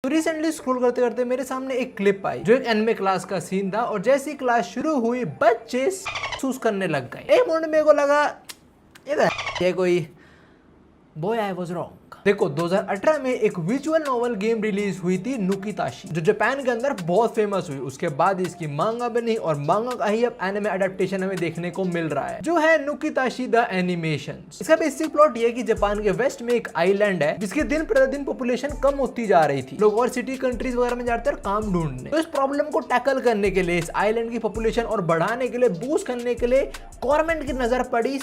तो recently scroll करते करते मेरे सामने एक क्लिप आई जो एक एनिमे क्लास का सीन था और जैसी क्लास शुरू हुई बच्चे महसूस करने लग गए। एक मोमेंट मेरे को लगा ये कोई बॉय आई वाज रॉन्ग। देखो 2018 में एक विजुअल नॉवल गेम रिलीज हुई थी नुकीताशी जो जापान के अंदर बहुत फेमस हुई। उसके बाद इसकी मांगा बनी और मांगा का ही अब एनिमे अडेप्टेशन हमें देखने को मिल रहा है जो है नुकीताशी द एनिमेशन। इसका बेसिक प्लॉट ये है कि जापान के वेस्ट में एक आइलैंड है जिसकी दिन प्रतिदिन पॉपुलेशन कम होती जा रही थी। लोग और सिटी कंट्रीज वगैरह में जाते हैं काम ढूंढने। तो इस प्रॉब्लम को टैकल करने के लिए, इस आइलैंड की पॉपुलेशन और बढ़ाने के लिए, बूस्ट करने के लिए गवर्नमेंट की नजर पड़ी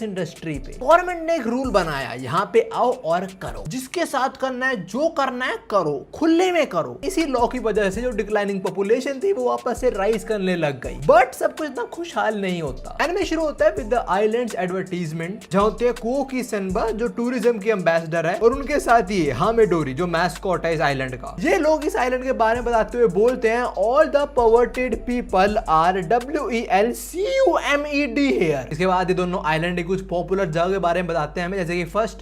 इंडस्ट्री पे। गवर्नमेंट ने एक रूल बनाया, यहाँ पे आओ और करो, जिसके साथ करना है, जो करना है करो, खुले में करो। इसी लॉ की वजह से जो डिक्लाइनिंग पॉपुलेशन थी वो वापस से राइज करने लग गई। बट सब कुछ इतना खुशहाल नहीं होता। एनिमे शुरू होता है विद द आइलैंड्स एडवर्टीजमेंट जहाँ होते हैं कोकी सेनबा जो टूरिज्म की एम्बेसडर है और उनके साथ ही हामेडोरी जो मैस्कॉट है इस आइलैंड का। ये लोग इस आइलैंड के बारे में बताते हुए बोलते हैं all the perverted people are WELCUMED here. इसके बाद ये दोनों आइलैंड कुछ पॉपुलर जगह के बारे में बताते हैं हमें, जैसे कि फर्स्ट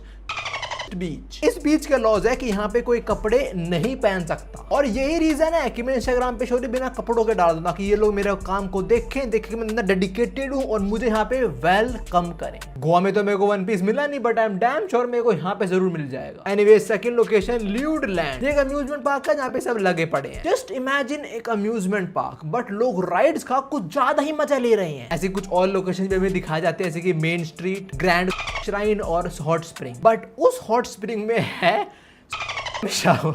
बीच। इस बीच का लॉज है कि यहाँ पे कोई कपड़े नहीं पहन सकता और यही रीजन है कि मैं इंस्टाग्राम पे स्टोरी बिना कपड़ों के डाल दूं ताकि ये लोग मेरे काम को देखें मैं इतना डेडिकेटेड हूँ और मुझे यहाँ पे वेलकम करें। गोवा में तो मेरे को वन पीस मिला नहीं but I am damn sure मेरे को यहाँ पे जरूर मिल जाएगा। Anyway second location lewd land, एक अम्यूजमेंट पार्क है जहाँ पे सब लगे पड़े हैं। जस्ट इमेजिन एक अम्यूजमेंट पार्क बट लोग राइड्स का कुछ ज्यादा ही मजा ले रहे हैं। ऐसे कुछ और लोकेशन पे हमें दिखाए जाते हैं जैसे कि मेन स्ट्रीट, ग्रैंड श्राइन और हॉट स्प्रिंग। बट उस हॉट स्प्रिंग में है शावर।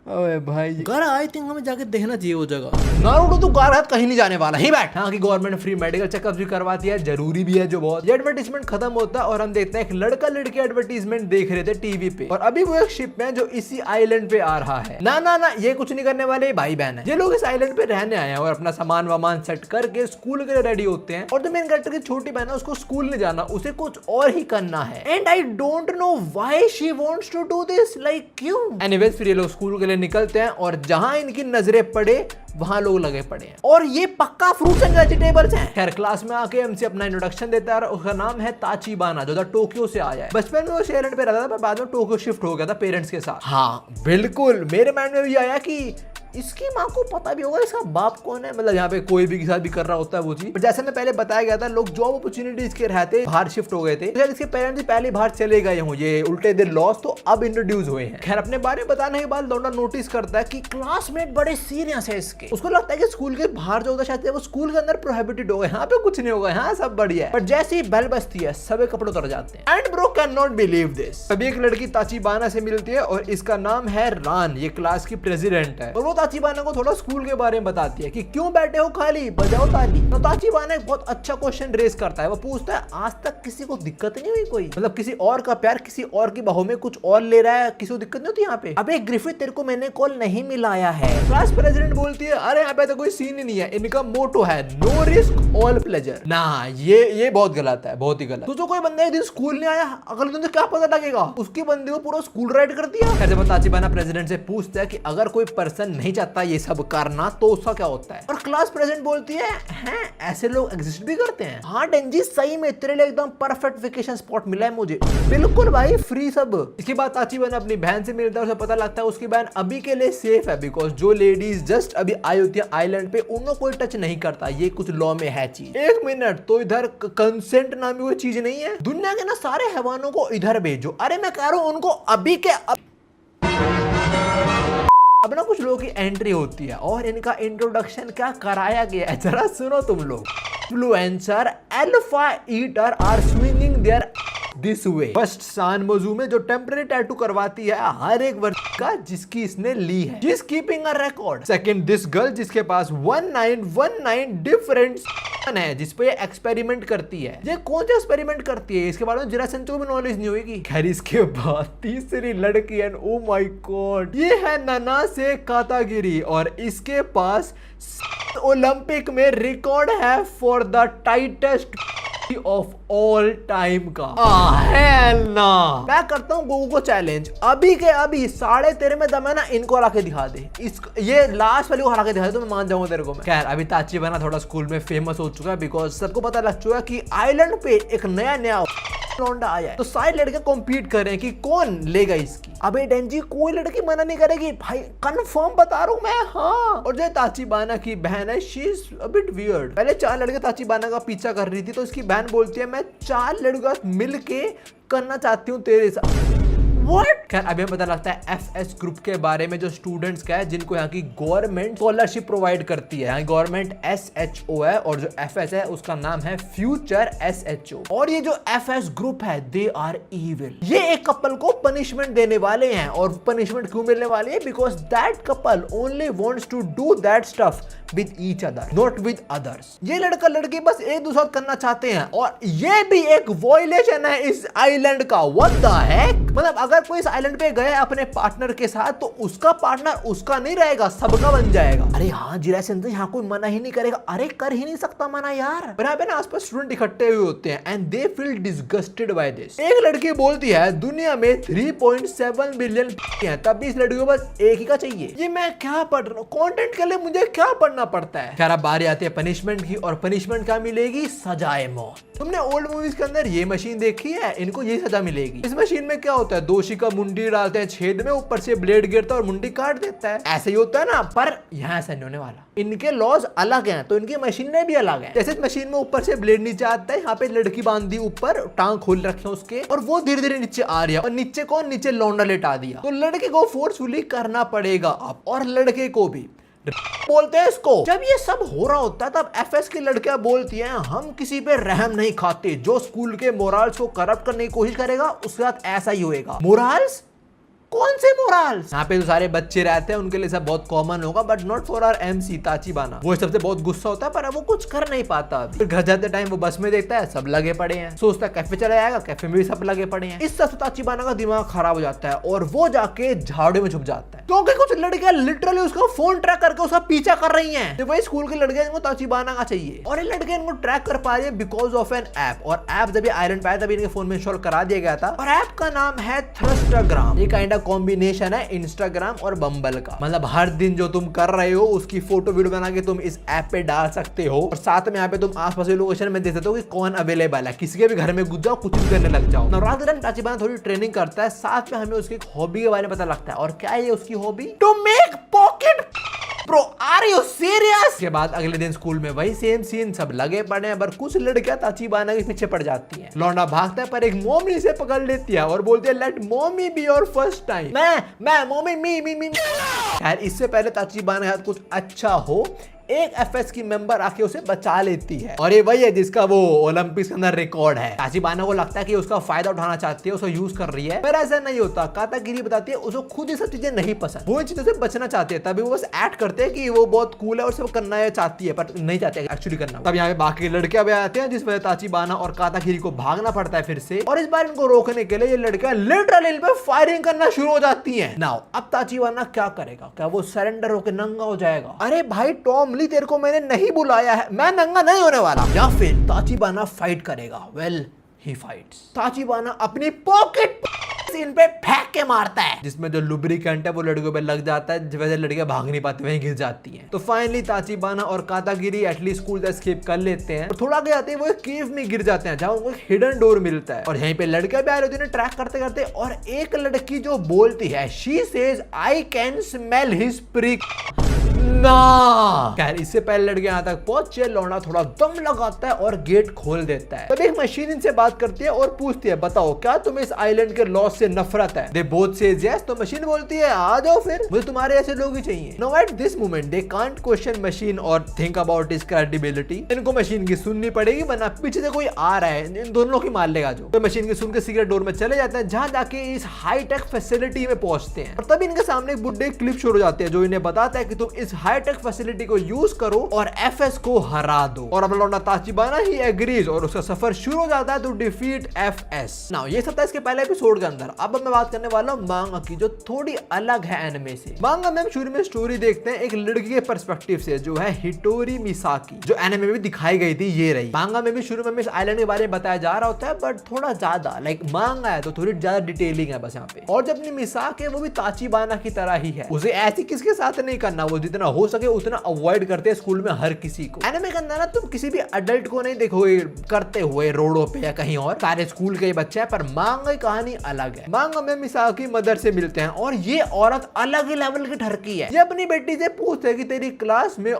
अबे भाई घर आई थिंक हमें जाके देखना चाहिए वो जगह। नारुतो तो कार कहीं नहीं जाने वाला, ही बैठ। हाँ की गवर्नमेंट फ्री मेडिकल चेकअप भी करवाती है, जरूरी भी है जो बहुत। ये एडवर्टीजमेंट खत्म होता है और हम देखते हैं एक लड़का लड़की एडवर्टीजमेंट देख रहे थे टीवी पे और अभी वो एक शिप में जो इसी आइलैंड पे आ रहा है। ना ना ना ये कुछ नहीं करने वाले भाई बहन है। ये लोग इस आइलैंड पे रहने आए हैं और अपना सामान वामान सेट करके स्कूल के लिए रेडी होते हैं और जो मेन कैरेक्टर की छोटी बहन है उसको स्कूल नहीं जाना, उसे कुछ और ही करना है। And I don't know why she wants to do this, like क्यों। एनीवेज फिर ये लोग स्कूल के लिए निकलते हैं और जहां इनकी नजरें पड़े वहां लोग लगे पड़े हैं और ये पक्का फ्रूट्स एंड वेजिटेबल्स हैं। खैर क्लास में आके हमसे अपना इंट्रोडक्शन देता है, उसका नाम है ताचिबाना जो टोक्यो से आया है। बचपन में वो शेयरलैंड पे रहता था पर बाद में टोक्यो शिफ्ट हो गया था पेरेंट्स के साथ। हाँ बिल्कुल मेरे माइंड में भी आया कि इसकी माँ को पता भी होगा इसका बाप कौन है, मतलब यहाँ पे कोई भी के साथ भी कर रहा होता है वो चीज। जैसे मैं पहले बताया गया था लोग जॉब अपॉर्चुनिटीज के रहते बाहर शिफ्ट हो गए थे, तो इसके पेरेंट्स पहले बाहर चले गए हों, ये उल्टे दिन लॉस तो अब इंट्रोड्यूस हुए हैं। खैर अपने बारे में बताने के बाद लौंडा नोटिस करता है कि क्लासमेट बड़े सीरियस है इसके। उसको लगता है कि स्कूल के बाहर जो होता शायद वो स्कूल के अंदर प्रोहिबिटेड होगा, यहाँ पे कुछ नहीं होगा, यहाँ सब बढ़िया है। पर जैसे ही बेल बजती है सभी कपड़े उतर जाते हैं। And bro can not believe this, तभी एक लड़की ताचिबाना से मिलती है और इसका नाम है रान, ये क्लास की प्रेसिडेंट है और वो ताचिबाना को थोड़ा स्कूल के बारे में बताती है कि क्यों बैठे हो खाली, बजाओ ताली। तो ताचिबाना एक बहुत अच्छा क्वेश्चन रेज करता है, वो पूछता है आज तक किसी को दिक्कत नहीं हुई कोई, मतलब किसी और का प्यार किसी और की बाहों में कुछ और ले रहा है, किसी को दिक्कत नहीं होती यहाँ पे। अबे ग्रिफिथ तेरे को मैंने कॉल नहीं मिलाया है। क्लास प्रेसिडेंट बोलती है अरे यहाँ पे तो कोई सीन ही नहीं है, इनका मोटो है नो रिस्क ऑल प्लेजर। ना ये बहुत गलत है, बहुत ही गलत। तो जो कोई बंदा एक दिन स्कूल नहीं आया अगले दिन क्या पता लगेगा, उसके बंदे को पूरा स्कूल राइड कर दिया। जब ताचिबाना प्रेसिडेंट से पूछता है कि अगर कोई पर्सन नहीं चाहता ये सब करना तो उसका क्या होता है, और क्लास प्रेसिडेंट बोलती है हैं ऐसे लोग एग्जिस्ट भी करते हैं। हाँ डेंजी सही में तेरे लिए एकदम परफेक्ट वेकेशन स्पॉट मिला है मुझे, बिल्कुल भाई फ्री सब। इसके बाद ताचिबाना अपनी बहन से मिलता है, उसे पता लगता है उसकी बहन अभी के लिए सेफ है बिकॉज जो लेडीज जस्ट अभी आई होती है आइलैंड पे उनको कोई टच नहीं करता, ये कुछ लॉ में है चीज। एक मिनट, तो इधर कंसेंट नामी कोई चीज नहीं है, दुनिया के ना सारे हैवानों को इधर भेजो। अरे मैं कह रहा हूं उनको अभी के अब ना कुछ लोगों की एंट्री होती है और इनका इंट्रोडक्शन क्या कराया गया है जरा सुनो तुम लोग। Influencer alpha eater are swinging there this way. First सान मोजू में जो टेम्पररी टैटू करवाती है हर एक वर्ष का जिसकी इसने ली है, she is keeping a record. Second this girl जिसके पास 1919 डिफरेंट है जिस पे एक्सपेरिमेंट करती है। ये कौन सा एक्सपेरिमेंट करती है इसके बारे में जरा संतो भी नॉलेज नहीं होगी। खैर इसके बाद तीसरी लड़की है, ओ माय गॉड, ये है नना से कातागिरी और इसके पास ओलंपिक में रिकॉर्ड है for the tightest of all time का। हेल ना, मैं करता हूँ गोगो को चैलेंज, अभी के अभी 13.5 में दम है ना, इनको हरा के दिखा दे, ये लास्ट वाली को हरा के दिखा दे तो मैं मान जाऊंगा तेरे को। खैर अभी ताचिबाना थोड़ा स्कूल में फेमस हो चुका है बिकॉज सबको पता लग चुका है कि आइलैंड पे एक नया लौंडा आया है, तो सारे लड़के कॉम्पीट कर रहे हैं कि कौन लेगा इसकी। अबे डेंजी कोई लड़की मना नहीं करेगी भाई, कंफर्म बता रहा हूं मैं। हाँ, और जो ताचिबाना की बहन है, she is a bit weird. पहले 4 लड़के ताचिबाना का पीछा कर रही थी, तो इसकी बहन बोलती है मैं 4 लड़कों के साथ मिलके करना चाहती हूँ तेरे साथ। What? खैर अभी हमें पता लगता है एफएस ग्रुप के बारे में, जो स्टूडेंट्स का है जिनको यहाँ की गवर्नमेंट स्कॉलरशिप प्रोवाइड करती है। यहाँ गवर्नमेंट एसएचओ है और जो एफएस है उसका नाम है फ्यूचर एसएचओ। और ये जो एफएस ग्रुप है दे आर इविल। ये एक कपल को पनिशमेंट देने वाले हैं, और पनिशमेंट क्यों मिलने वाली है? Because that couple only wants to do that stuff with each other, not with others. ये लड़का लड़की बस एक दूसरे करना चाहते हैं, और ये भी एक वॉयलेशन है इस आइलैंड का। What the heck? मतलब अगर कोई इस आइलैंड पे गया अपने पार्टनर के साथ, तो उसका पार्टनर उसका नहीं रहेगा, सबका बन जाएगा। अरे हाँ जिला सिंह, यहाँ कोई मना ही नहीं करेगा। अरे कर ही नहीं सकता मना यार। पर यहाँ पे ना आसपास स्टूडेंट इकट्ठे हुए होते हैं and they feel disgusted by this. एक लड़की बोलती है दुनिया में 3.7 बिलियन हैं, तब भी इस लड़की को बस एक ही का चाहिए। ये मैं क्या पढ़ रहा हूँ? कंटेंट के लिए मुझे क्या पढ़ना पड़ता है? खैर अब बारी आती है पनिशमेंट की, और पनिशमेंट क्या मिलेगी? सजाए मौत। तुमने ओल्ड मूवीज के अंदर ये मशीन देखी है? इनको ये सजा मिलेगी। इस मशीन में क्या होता है? दोषी का मुंडी डालते हैं छेद में, ऊपर से ब्लेड गिरता है और मुंडी काट देता है। ऐसे ही होता है ना, पर यहाँ ऐसा नहीं होने वाला। इनके लॉज अलग हैं, तो इनकी मशीनें भी अलग हैं। जैसे इस मशीन में ऊपर से ब्लेड नीचे आता है, यहाँ पे लड़की बांधी ऊपर, टांग खोल रखे हैं उसके, और वो धीरे धीरे नीचे आ रही है। और नीचे कौन? नीचे लौंडा लेटा दिया। तो लड़के को फोर्सफुली करना पड़ेगा अब, और लड़के को भी बोलते हैं इसको। जब ये सब हो रहा होता है तब एफएस की लड़कियां बोलती हैं हम किसी पे रहम नहीं खाते, जो स्कूल के मोरल्स को करप्ट करने की कोशिश करेगा उसके साथ ऐसा ही होएगा। मोरल्स? कौन से मोरल्स? यहाँ पे जो सारे बच्चे रहते हैं उनके लिए सब बहुत कॉमन होगा, but not for our MC Tachibana. वो सबसे बहुत गुस्सा होता है, पर वो कुछ कर नहीं पाता। फिर घर जाते टाइम वो बस में देखता है सब लगे पड़े हैं, सोचता है कैफे चला जाएगा, कैफे में भी सब लगे पड़े हैं। इस सबसे ताचिबाना का दिमाग खराब हो जाता है, और वो जाके झाड़ू में छुप जाता है, क्योंकि कुछ लड़कियां लिटरली उसका फोन ट्रैक करके उसका पीछा कर रही हैं। तो वही स्कूल की लड़कियां इनको ताचिबाना का चाहिए, और ये लड़कियां इनको ट्रैक कर पा रही है बिकॉज ऑफ एन ऐप। और ऐप जब ये आयरन पे आया तभी इनके फोन में इंस्टॉल करा दिया गया था, और ऐप का नाम है थ्रस्टाग्राम। ये काइंड ऑफ कॉम्बिनेशन है इंस्टाग्राम और बम्बल का। मतलब हर दिन जो तुम कर रहे हो उसकी फोटो वीडियो बना के तुम इस ऐप पे डाल सकते हो, और साथ में यहाँ पे तुम आसपास के लोकेशन में देख सकते हो कि कौन अवेलेबल है। किसी के भी घर में घुस जाओ, कुछ भी करने लग जाओ। नवरात्र में ताचिबाना थोड़ी ट्रेनिंग करता है, साथ में हमें उसकी हॉबी के बारे में पता लगता है। और क्या है उसकी hobby? To make pocket. Bro are you serious? के बाद अगले दिन स्कूल में वही सेम सीन, सब लगे पड़े हैं, पर कुछ लड़कियां ताचिबाना के पीछे पड़ जाती हैं। लौंडा भागता है, पर एक मोमी से पकड़ लेती है और बोलती है लेट मोमी बी योर फर्स्ट टाइम। मैं मोमी मी। यार इससे पहले ताचिबाना के साथ कुछ अच्छा हो, एक एफएस की मेंबर आके उसे बचा लेती है, और ये वही है जिसका वो ओलंपिक्स के अंदर रिकॉर्ड है। ताचिबाना को लगता है कि उसका फायदा उठाना चाहती है, उसको यूज कर रही है, पर ऐसा नहीं होता। कातागिरी बताती है उसको खुद ये सब चीजें नहीं पसंद, वो इन चीजों से बचना चाहती है। तभी वो बस एक्ट करते हैं कि वो बहुत कूल है और सब करना चाहती है, पर नहीं चाहते एक्चुअली करना। तब यहाँ पे बाकी लड़कियां भी आते हैं, जिस वजह ताचिबाना और कातागिरी को भागना पड़ता है फिर से। और इस बार इनको रोकने के लिए ये लड़कियां लिटरली इन पे फायरिंग करना शुरू हो जाती है। नाउ अब ताचिबाना क्या करेगा? क्या वो सरेंडर होकर नंगा हो जाएगा? अरे भाई टॉम ली, तेरे को मैंने नहीं बुलाया है, मैं नंगा नहीं होने वाला। या फिर ताचिबाना फाइट करेगा? वेल ही फाइट्स। ताचिबाना अपनी पॉकेट इन पे फेंक के मारता है, जिसमें जो लुब्रिकेंट है वो लड़कियों पे लग जाता है, जिस वजह से लड़कियां भाग नहीं पाती, वहीं गिर जाती हैं। तो फाइनली ताचिबाना और कातागिरी एटलीस्ट स्कूल से एस्केप कर लेते हैं, और थोड़ा आगे आते हैं वो एक केव में गिर जाते हैं, जहां उनको एक हिडन डोर मिलता है। और यहीं पे लड़कियां भी आ रही होती है ट्रैक करते करते, और एक लड़की जो बोलती है she says I can smell his prick ना। खैर इससे पहले लड़के यहाँ तक पहुंचे, लौंडा थोड़ा दम लगाता है और गेट खोल देता है। तब एक मशीन इनसे बात करती है और पूछती है बताओ क्या तुम्हें इस आइलैंड के लॉस से नफरत है? They both says yes. तो मशीन बोलती है आ जाओ फिर, मुझे तुम्हारे ऐसे लोग ही चाहिए। Now at this moment they can't question machine और थिंक अबाउट हिज क्रेडिबिलिटी। इनको मशीन की सुननी पड़ेगी, वरना पीछे से कोई आ रहा है इन दोनों की मार लेगा जो। तो मशीन की सुन के सीक्रेट डोर में चले जाते हैं, जहां जाके इस हाईटेक फैसिलिटी में पहुंचते हैं। और तब इनके सामने एक बुड्ढे क्लिप शुरू हो जाते हैं, जो इन्हें बताता है कि तुम इस हाईटेक फैसिलिटी को यूज करो और एफएस को हरा दो। और अब लौंडा ताचिबाना ही एग्रीज, और उसका सफर शुरू हो जाता है टू डिफीट एफएस। नाउ ये सब था इसके पहले एपिसोड के अंदर। अब मैं बात करने वाला हूं मांगा की, जो थोड़ी अलग है एनिमे से। मांगा में हम शुरू में स्टोरी देखते हैं एक लड़की के पर्सपेक्टिव से, जो है हिटोरी मिसाकी, जो एनिमे में भी दिखाई गई थी, ये रही। मांगा में भी शुरू में इस आइलैंड के बारे में बताया जा रहा होता है, बट थोड़ा ज्यादा लाइक मांगा है तो थोड़ी ज्यादा डिटेलिंग है बस यहाँ पे। और जब अपनी मिसाक है वो भी ताचिबाना की तरह ही है, उसे ऐसी किसके साथ नहीं करना, वो जितना हो सके उतना अवॉइड करते हैं स्कूल में हर किसी को। एनिमे के अंदर ना तुम किसी भी अडल्ट को नहीं देखोगे करते हुए रोडों पे या कहीं और, सारे स्कूल के बच्चे हैं। पर मांगा की कहानी अलग है। मांगा में मिसाकी मदर से मिलते हैं और ये औरत अलग ही लेवल की ठरकी है। ये अपनी बेटी से पूछते है कि तेरी क्लास में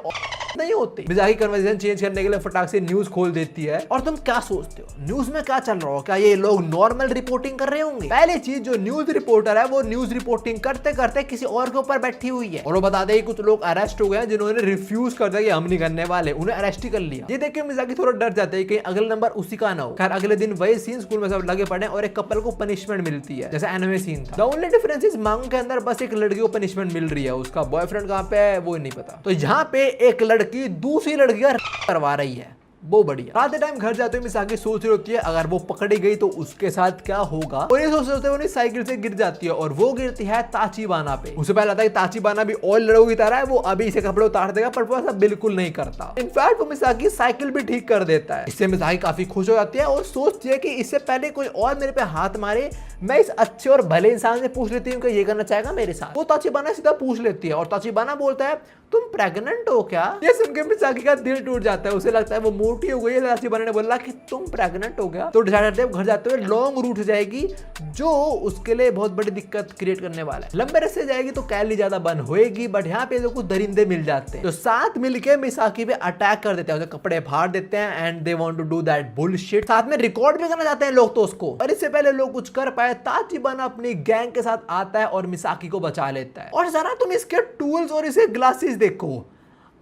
नहीं होती। मिजाकी कन्वर्सेशन चेंज करने के लिए फटाक से न्यूज खोल देती है। और तुम क्या सोचते हो न्यूज में क्या चल रहा हो? क्या ये लोग नॉर्मल रिपोर्टिंग कर रहे होंगे? पहली चीज, जो न्यूज रिपोर्टर है वो न्यूज रिपोर्टिंग करते करते किसी और के ऊपर बैठी हुई है और वो बताते हैं कुछ लोग अरेस्ट हो गए हैं जिन्होंने रिफ्यूज कर दिया कि हम नहीं करने वाले, उन्हें अरेस्ट ही कर लिया। ये देख के मिजाकी थोड़ा डर जाते हैं कि अगला नंबर उसी का ना हो। खैर अगले दिन वही सीन स्कूल में सब लगे पड़े और एक कपल को पनिशमेंट मिलती है जैसे एनिमे सीन था। द ओनली डिफरेंस इज मांगा के अंदर बस एक लड़की को पनिशमेंट मिल रही है, उसका बॉयफ्रेंड कहां पे है वो नहीं पता। तो यहाँ पे एक लड़की दूसरी लड़की करवा रही है, वो बढ़िया। रात के टाइम घर जाते हुए मिसाकी सोच रही होती है अगर वो पकड़ी गई तो उसके साथ क्या होगा। और ये सोचते हुए साइकिल से गिर जाती है और वो गिरती है ताचिबाना पे। उसे पहले लगता है ताचिबाना भी और लड़कों की तरह है, वो अभी इसे कपड़े उतार देगा, पर वो ऐसा बिल्कुल नहीं करता। इनफैक्ट वो मिसाकी साइकिल भी ठीक कर देता है। इससे मिसाकी काफी खुश हो जाती है और सोचती है कि इससे पहले कोई और मेरे पे हाथ मारे मैं इस अच्छे और भले इंसान से पूछ लेती हूँ कि ये करना चाहेगा मेरे साथ। वो ताचिबाना सीधा पूछ लेती है और ताचिबाना बोलता है तुम प्रेग्नेंट हो क्या? ये सुनकर मिसाकी का दिल टूट जाता है। उसे लगता है वो मोटी हो गई है। ताचिबाना ने बोला कि तुम प्रेग्नेंट हो गया तो डिसाइड करते हैं घर जाते हुए लॉन्ग रूट से जाएगी जो उसके लिए बहुत बड़ी दिक्कत क्रिएट करने वाला है। लंबे रास्ते जाएगी तो कैलोरी ज्यादा बर्न होएगी, बट यहाँ पे कुछ दरिंदे मिल जाते हैं जो साथ मिलकर मिसाकी पे अटैक कर देते हैं, उसे कपड़े फाड़ देते हैं and they want to do that bullshit. साथ में रिकॉर्ड भी करना चाहते हैं लोग तो उसको, पर इससे पहले लोग कुछ कर पाए ताचिबाना अपनी गैंग के साथ आता है और मिसाकी को बचा लेता है। और जरा तुम इसके टूल्स और इसे ग्लासेस देखो,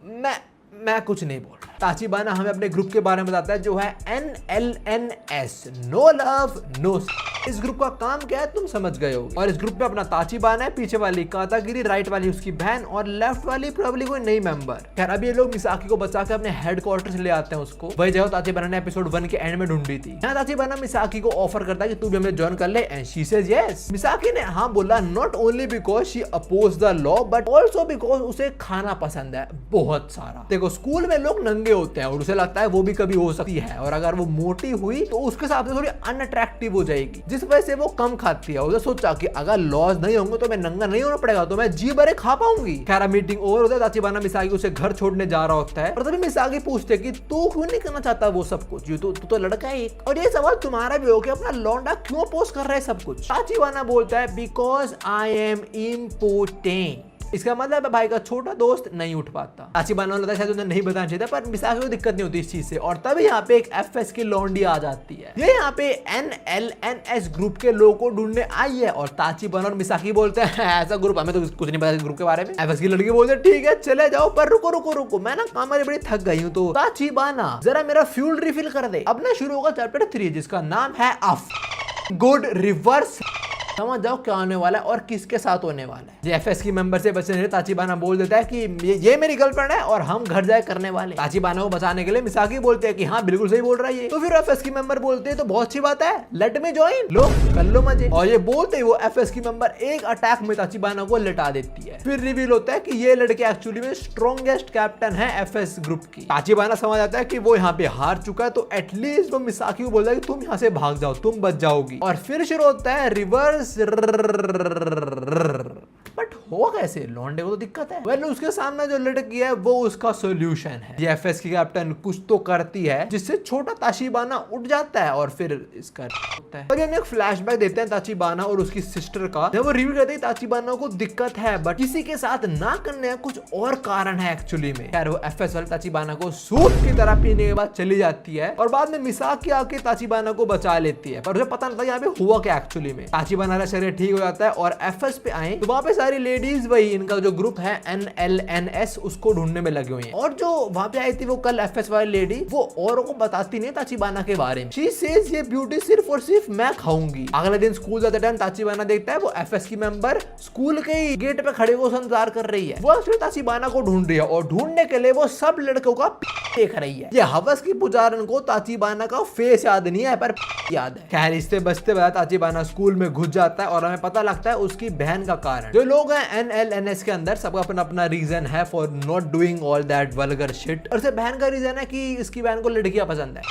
मैं कुछ नहीं बोल रहा। ताचिबाना हमें अपने ग्रुप के बारे में बताता है जो है NLNS, नो लव नो। इस ग्रुप का काम क्या है तुम समझ गए हो। और इस ग्रुप में अपना ताचिबाना है, पीछे वाली कातागिरी, राइट वाली उसकी बहन और लेफ्ट वाली प्रोबेबली कोई नई मेंबर। खैर अब ये लोग मिसाकी को बचा के अपने हेडक्वार्टर से ले आते हैं उसको, वही जगह ताचिबाना ने एपिसोड 1 के एंड में ढूंढी थी। यहाँ ताचिबाना मिसाकी को ऑफर करता है कि तू भी हमें ज्वाइन कर ले and she says yes. Misaki ने हाँ बोला, not only because she oppose the law but also because उसे खाना पसंद है बहुत सारा। देखो स्कूल में लोग नंगे होते हैं और उसे लगता है वो भी कभी हो सकती है, और अगर वो मोटी हुई तो उसके हिसाब से थोड़ी अनअट्रैक्टिव हो जाएगी, जिस वजह से वो कम खाती है। उसे सोचा कि अगर लॉज नहीं होंगे तो मैं नंगा नहीं होना पड़ेगा, तो मैं जी भरे खा पाऊंगी। खैर मीटिंग ओवर होता है, ताचिबाना मिसाकी उसे घर छोड़ने जा रहा होता है और तभी मिसाकी पूछते कि तू क्यों नहीं करना चाहता वो सब कुछ, तू तो लड़का है एक। और ये सवाल तुम्हारा भी हो कि अपना लौंडा क्यों पोस्ट कर रहा है सब कुछ। ताचिबाना बोलता है बिकॉज आई एम इम्पोर्टेंट। इसका मतलब है भाई का छोटा दोस्त नहीं उठ पाता। ताचिबाना ने शायद उन्हें नहीं बताना चाहिए था, पर मिसाकी को दिक्कत नहीं होती इस चीज से। और तभी यहाँ पे एक FS की लौंडी आ जाती है। ये यहाँ पे NLNS ग्रुप के लोगों को ढूंढने आई है और ताचिबाना और मिसाकी बोलते हैं ऐसा ग्रुप हमें तो कुछ नहीं पता इस ग्रुप के बारे में। FS की लड़की बोलते हैं ठीक है चले जाओ, पर रुको रुको रुको मैं ना काम बड़ी थक गई हूँ, तो ताचिबाना जरा मेरा फ्यूल रिफिल कर दे। अब ना शुरू होगा चैप्टर 3 जिसका नाम है गुड रिवर्स। समझ जाओ क्या होने वाला है और किसके साथ होने वाला है। ये FS की मेंबर से बचने ताचिबाना बोल देता है कि ये मेरी गर्लफ्रेंड है और हम घर जाए करने वाले। ताचिबाना को बचाने के लिए मिसाकी बोलते हैं कि हाँ बिल्कुल सही बोल रहा है ये। तो फिर FS की मेंबर बोलते हैं तो बहुत अच्छी बात है, लेट मी जॉइन, लो कर लो मजे। और ये बोलते ही वो FS की मेंबर एक अटैक में ताचिबाना को लिटा देती है। फिर रिवील होता है कि ये लड़के एक्चुअली में स्ट्रॉन्गेस्ट कैप्टन है FS ग्रुप की। ताचिबाना समझ आता है कि वो यहाँ पे हार चुका है, तो एटलीस्ट वो मिसाकी को बोलता है कि तुम यहाँ से भाग जाओ, तुम बच जाओगी। और फिर शुरू होता है रिवर्स। बट हो कैसे, लौंडे को तो दिक्कत है। वेल उसके सामने जो लड़की है वो उसका सॉल्यूशन है। ये FS की कैप्टन कुछ तो करती है जिससे छोटा ताचिबाना उठ जाता है और फिर इसका होता है। और हम एक फ्लैशबैक देते हैं ताचिबाना और उसकी सिस्टर का, जब वो रिवील करते हैं ताचिबाना को दिक्कत है बट किसी के साथ ना करने का कुछ और कारण है एक्चुअली में। यार वो FS वाली ताचिबाना को सूप की तरह पीने के बाद चली जाती है और बाद में मिसाकी आके ताचिबाना को बचा लेती है, पर उसे पता नहीं था यहाँ पे हुआ क्या एक्चुअली में। ताचिबाना का शरीर ठीक हो जाता है और FS पे आए तो वहाँ पे सारी लेडीज वही इनका जो ग्रुप है NLNS उसको ढूंढने में लगे हुए हैं। और जो वहाँ पे आई थी वो कल FS वाली लेडी, वो औरों को बताती नहीं ताचिबाना के बारे में। शी सेज ये ब्यूटी सिर्फ और सिर्फ मैं खाऊंगी। अगले दिन स्कूल जाते टाइम ताचिबाना देखता है वो FS की मेंबर स्कूल के गेट पे खड़े हो इंतजार कर रही है। वो एक्चुअली ताचिबाना को ढूंढ रही है और ढूंढने के लिए वो सब लड़कों का देख रही है। ये हवस की पुजारन को ताचिबाना का फेस याद नहीं है पर याद है। खैर इससे बचते बचा ताचिबाना स्कूल में घुस जाता है और हमें पता लगता है उसकी बहन का कारण। जो लोग हैं NLNS के अंदर सबका अपना अपना रीजन है for not doing all that vulgar shit, और से बहन का रीजन है कि इसकी बहन को लड़कियां पसंद है।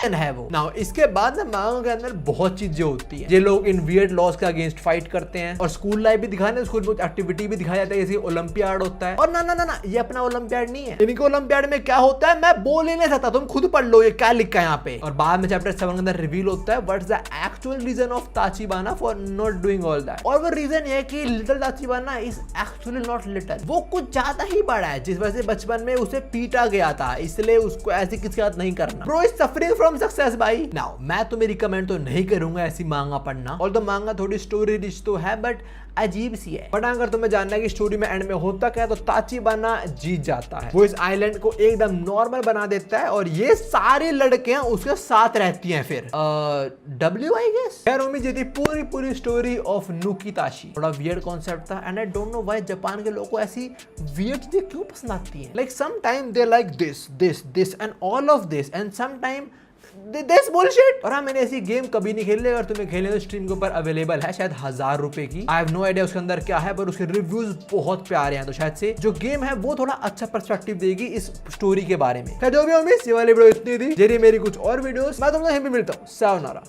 है वो। नाउ इसके बाद ना मांगा के अंदर बहुत चीजें होती हैं। ये लोग इन वियर्ड लॉज के अगेंस्ट फाइट करते हैं और स्कूल लाइफ भी दिखाने, स्कूल में एक्टिविटी भी दिखाया जाता है, जैसे ओलंपियाड होता है। और ना ना ना ना ये अपना ओलंपियाड नहीं है। इनके ओलंपियाड में क्या होता है मैं बोल ही नहीं सकता, तुम खुद पढ़ लो ये क्या लिखा है यहाँ पे। और बाद में चैप्टर 7 के अंदर रिवील होता है what's the actual reason of Tachibana for not doing all that. और वो रीजन ये है कि little Tachibana is actually not little, वो कुछ ज्यादा ही बड़ा है, जिस वजह से बचपन में उसे पीटा गया था, इसलिए उसको ऐसी किसी बात नहीं करना। Bro is suffering from success भाई। नाउ मैं तुम्हें रिकमेंड तो नहीं करूंगा ऐसी मांगा पढ़ना, और तो मांगा थोड़ी स्टोरी रिच तो है बट अजीब सी है। बट अगर तुम्हें जानना है कि स्टोरी में एंड में होता क्या है, तो ताचिबाना जीत जाता है। वो इस आइलैंड को एकदम नॉर्मल बना देता है और ये सारी लड़कियां उसके साथ रहती हैं। फिर डब्ल्यू आई गेस खैर उम्मीद जीती पूरी स्टोरी ऑफ नुकीताशी। थोड़ा वियर्ड कॉन्सेप्ट था and I don't know why Japan के लोगों को ऐसी वियर्ड चीजें क्यों पसंद आती हैं। Like some time they like this and all of this and some time this bullshit. और हाँ मैंने ऐसी गेम कभी नहीं खेली, अगर तुम्हें खेलने तो स्ट्रीम के ऊपर अवेलेबल है, शायद 1000 रुपए की। आई हैव नो आइडिया उसके अंदर क्या है, पर उसके रिव्यूज बहुत प्यारे हैं, तो शायद से जो गेम है वो थोड़ा अच्छा पर्सपेक्टिव देगी इस स्टोरी के बारे में। जो भी उम्मीद ये वाली वीडियो इतनी थी। मेरी कुछ और वीडियोस मैं तुम लोग मिलता हूँ। सायोनारा।